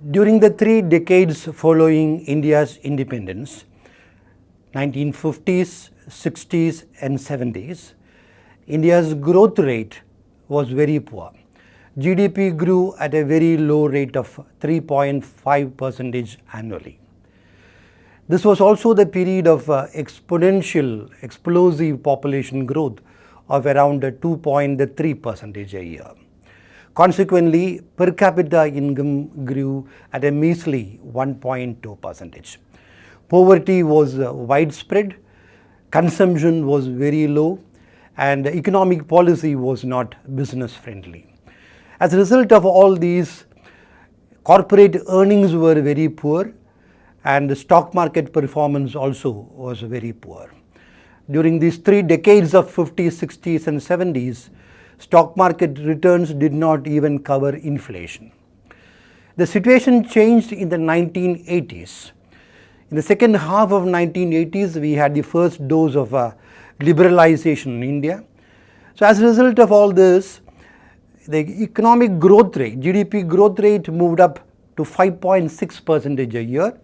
During the 3 decades following India's independence, 1950s, 60s and 70s, India's growth rate was very poor. GDP grew at a very low rate of 3.5% annually. This was also the period of exponential, explosive population growth of around 2.3% a year. Consequently, per capita income grew at a measly 1.2%. Poverty was widespread, consumption was very low, and economic policy was not business friendly. As a result of all these, corporate earnings were very poor and the stock market performance also was very poor. During these 3 decades of 50s, 60s and 70s, stock market returns did not even cover inflation. The situation changed in the 1980s. In the second half of 1980s, we had the first dose of liberalization in India. So as a result of all this, the economic growth rate, GDP growth rate moved up to 5.6% a year.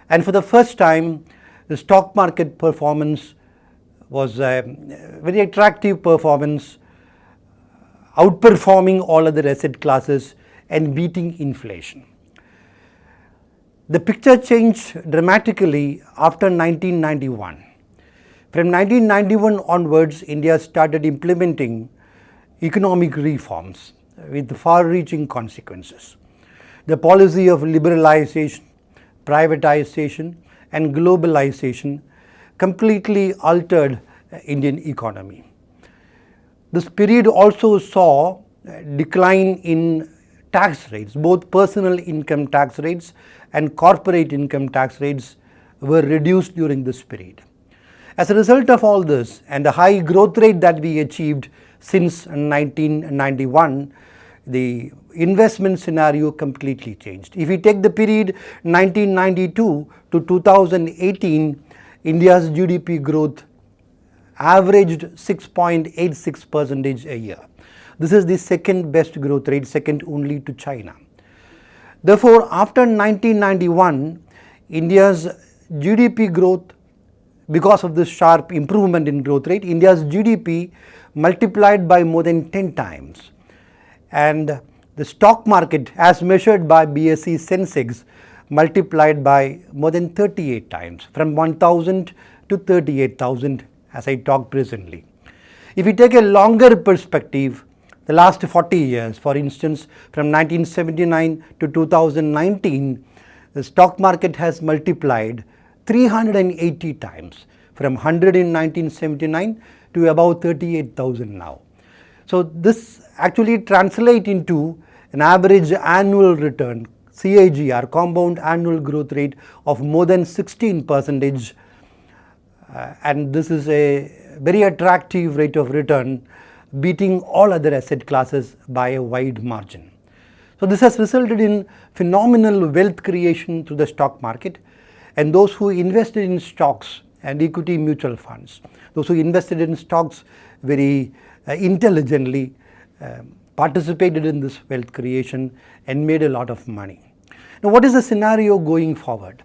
And for the first time, the stock market performance was a very attractive performance, outperforming all other asset classes and beating inflation. The picture changed dramatically after 1991. From 1991 onwards, India started implementing economic reforms with far-reaching consequences. The policy of liberalization, privatization and globalization completely altered Indian economy. This period also saw a decline in tax rates. Both personal income tax rates and corporate income tax rates were reduced during this period. As a result of all this and the high growth rate that we achieved since 1991, the investment scenario completely changed. If we take the period 1992 to 2018, India's GDP growth averaged 6.86% a year. This is the second best growth rate, second only to China. Therefore, after 1991, India's GDP growth, because of this sharp improvement in growth rate, India's GDP multiplied by more than 10 times. And the stock market, as measured by BSE Sensex, multiplied by more than 38 times, from 1,000 to 38,000 as I talk presently. If we take a longer perspective, the last 40 years, for instance, from 1979 to 2019, the stock market has multiplied 380 times, from 100 in 1979 to about 38,000 now. So this actually translates into an average annual return, CAGR, compound annual growth rate of more than 16%, and this is a very attractive rate of return, beating all other asset classes by a wide margin. So this has resulted in phenomenal wealth creation through the stock market, and those who invested in stocks and equity mutual funds, those who invested in stocks very intelligently, participated in this wealth creation and made a lot of money. Now, what is the scenario going forward?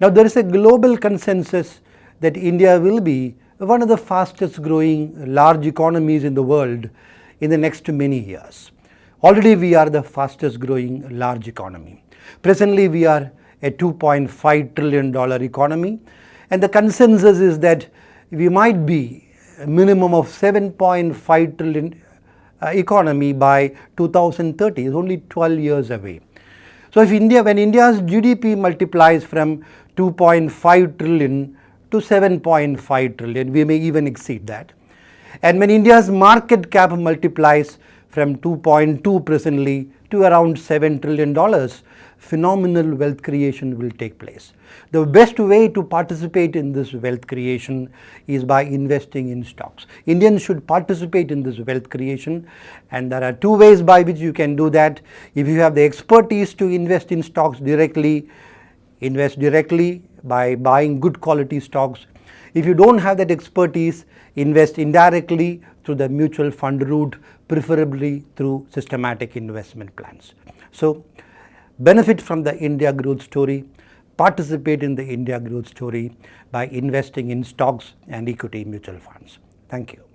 Now, there is a global consensus that India will be one of the fastest growing large economies in the world in the next many years. Already we are the fastest growing large economy. Presently we are a $2.5 trillion economy, and the consensus is that we might be a minimum of 7.5 trillion economy by 2030. It's only 12 years away. So if when India's GDP multiplies from 2.5 trillion to 7.5 trillion, we may even exceed that. And when India's market cap multiplies from 2.2 presently to around $7 trillion, phenomenal wealth creation will take place. The best way to participate in this wealth creation is by investing in stocks. Indians should participate in this wealth creation, and there are 2 ways by which you can do that. If you have the expertise to invest in stocks directly, invest directly by buying good quality stocks. If you don't have that expertise, invest indirectly through the mutual fund route, preferably through systematic investment plans. So benefit from the India growth story, participate in the India growth story by investing in stocks and equity mutual funds. Thank you.